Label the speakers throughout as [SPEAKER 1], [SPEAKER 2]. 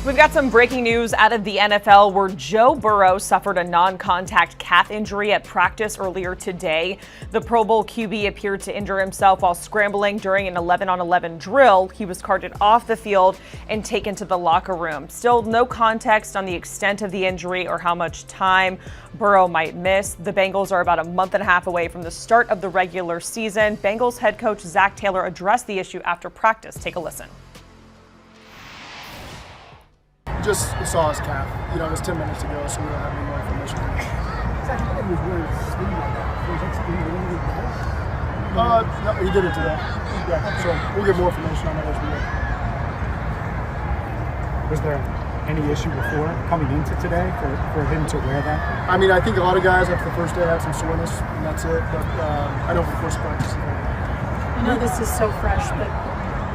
[SPEAKER 1] We've got some breaking news out of the NFL where Joe Burrow suffered a non-contact calf injury at practice earlier today. The Pro Bowl QB appeared to injure himself while scrambling during an 11-on-11 drill. He was carted off the field and taken to the locker room. Still no context on the extent of the injury or how much time Burrow might miss. The Bengals are about a month and a half away from the start of the regular season. Bengals head coach Zac Taylor addressed the issue after practice. Take a listen.
[SPEAKER 2] Just saw his calf. You know, it was 10 minutes ago, so we don't have any more information. No, he did it today. Yeah, so we'll get more information on that as we go.
[SPEAKER 3] Was there any issue before coming into today for him to wear that?
[SPEAKER 2] I mean, I think a lot of guys after the first day have some soreness, and that's it. But I know for the first practice.
[SPEAKER 4] I know this is so fresh, but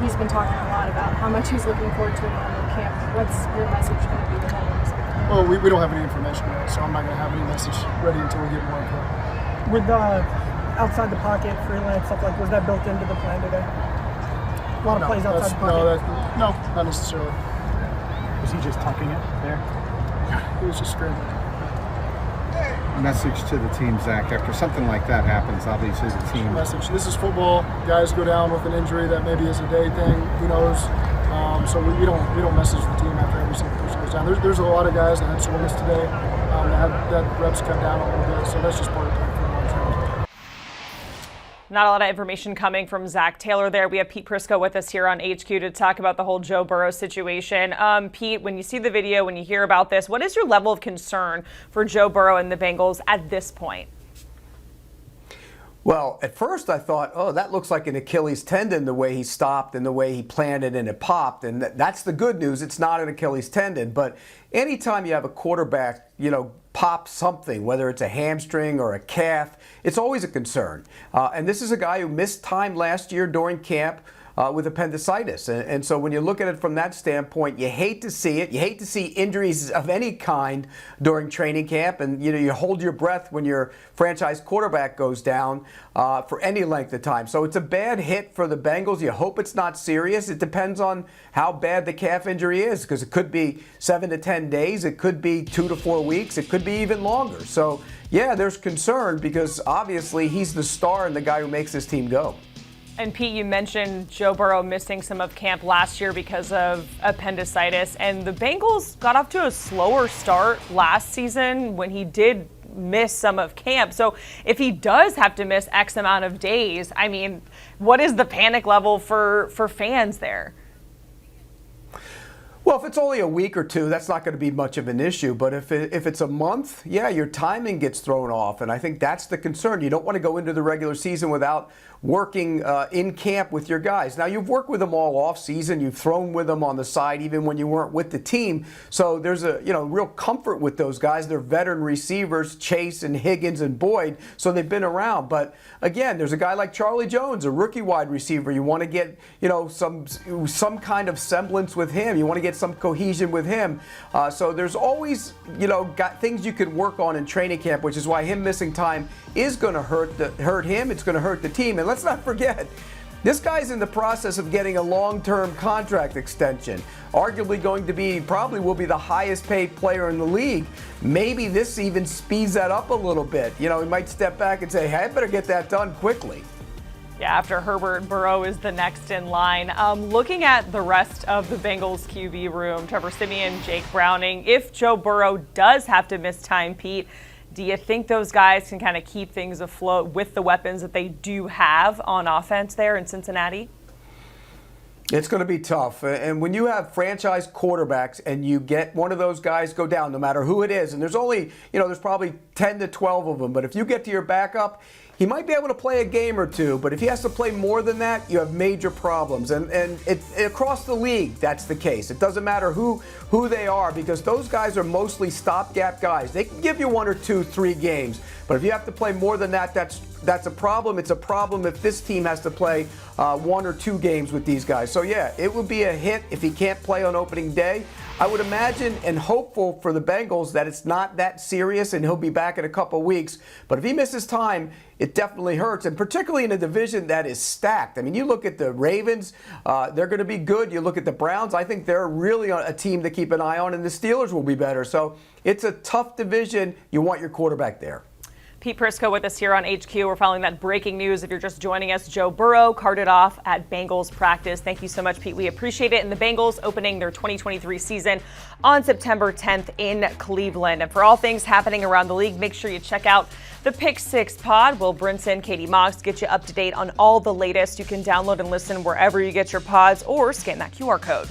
[SPEAKER 4] he's been talking a lot about how much he's looking forward to in camp. What's your message going to be to him?
[SPEAKER 2] Well, we don't have any information yet, so I'm not going to have any message ready until we get more info.
[SPEAKER 5] With outside the pocket, freelance, stuff like, was that built into the plan today? A lot of plays outside the pocket?
[SPEAKER 2] No, not necessarily.
[SPEAKER 3] Was he just tucking it there?
[SPEAKER 2] He was just scrambling.
[SPEAKER 6] Message to the team, Zach. After something like that happens, obviously the team.
[SPEAKER 2] Message. This is football. Guys go down with an injury that maybe is a day thing. Who knows? So we don't message the team after every single person goes down. There's a lot of guys that had soreness today. That reps cut down a little bit. So that's just part of playing football.
[SPEAKER 1] Not a lot of information coming from Zac Taylor there. We have Pete Prisco with us here on HQ to talk about the whole Joe Burrow situation. Pete, when you see the video, when you hear about this, what is your level of concern for Joe Burrow and the Bengals at this point?
[SPEAKER 7] Well, at first I thought, oh, that looks like an Achilles tendon, the way he stopped and the way he planted and it popped. And that's the good news. It's not an Achilles tendon. But anytime you have a quarterback, pop something, whether it's a hamstring or a calf, it's always a concern. And this is a guy who missed time last year during camp with appendicitis. And so when you look at it from that standpoint, you hate to see it. You hate to see injuries of any kind during training camp. And, you hold your breath when your franchise quarterback goes down for any length of time. So it's a bad hit for the Bengals. You hope it's not serious. It depends on how bad the calf injury is, because it could be 7 to 10 days. It could be 2 to 4 weeks. It could be even longer. So, yeah, there's concern because obviously he's the star and the guy who makes this team go.
[SPEAKER 1] And Pete, you mentioned Joe Burrow missing some of camp last year because of appendicitis, and the Bengals got off to a slower start last season when he did miss some of camp. So if he does have to miss X amount of days, I mean, what is the panic level for fans there?
[SPEAKER 7] Well, if it's only a week or two, that's not going to be much of an issue. But if it's a month, yeah, your timing gets thrown off. And I think that's the concern. You don't want to go into the regular season without working in camp with your guys. Now, you've worked with them all off season. You've thrown with them on the side even when you weren't with the team. So there's a real comfort with those guys. They're veteran receivers, Chase and Higgins and Boyd, so they've been around. But again, there's a guy like Charlie Jones, a rookie wide receiver. You want to get some kind of semblance with him. You want to get some cohesion with him. So there's always got things you can work on in training camp, which is why him missing time is going to hurt him. It's going to hurt the team. And let's not forget, this guy's in the process of getting a long-term contract extension. Arguably probably will be the highest paid player in the league. Maybe this even speeds that up a little bit. He might step back and say, hey, I better get that done quickly.
[SPEAKER 1] Yeah, after Herbert, Burrow is the next in line. Looking at the rest of the Bengals QB room, Trevor Siemian, Jake Browning, if Joe Burrow does have to miss time, Pete, do you think those guys can kind of keep things afloat with the weapons that they do have on offense there in Cincinnati?
[SPEAKER 7] It's going to be tough. And when you have franchise quarterbacks and you get one of those guys go down, no matter who it is, and there's only, there's probably 10 to 12 of them, but if you get to your backup, he might be able to play a game or two, but if he has to play more than that, you have major problems. And across the league, that's the case. It doesn't matter who they are, because those guys are mostly stopgap guys. They can give you 1 or 2, 3 games, but if you have to play more than that, that's a problem. It's a problem if this team has to play 1 or 2 games with these guys. So yeah, it would be a hit if he can't play on opening day. I would imagine and hopeful for the Bengals that it's not that serious and he'll be back in a couple of weeks. But if he misses time, it definitely hurts, and particularly in a division that is stacked. I mean, you look at the Ravens, they're going to be good. You look at the Browns, I think they're really a team to keep an eye on, and the Steelers will be better. So it's a tough division. You want your quarterback there.
[SPEAKER 1] Pete Prisco with us here on HQ. We're following that breaking news. If you're just joining us, Joe Burrow carted off at Bengals practice. Thank you so much, Pete. We appreciate it. And the Bengals opening their 2023 season on September 10th in Cleveland. And for all things happening around the league, make sure you check out the Pick Six pod. Will Brinson, Katie Mox get you up to date on all the latest. You can download and listen wherever you get your pods or scan that QR code.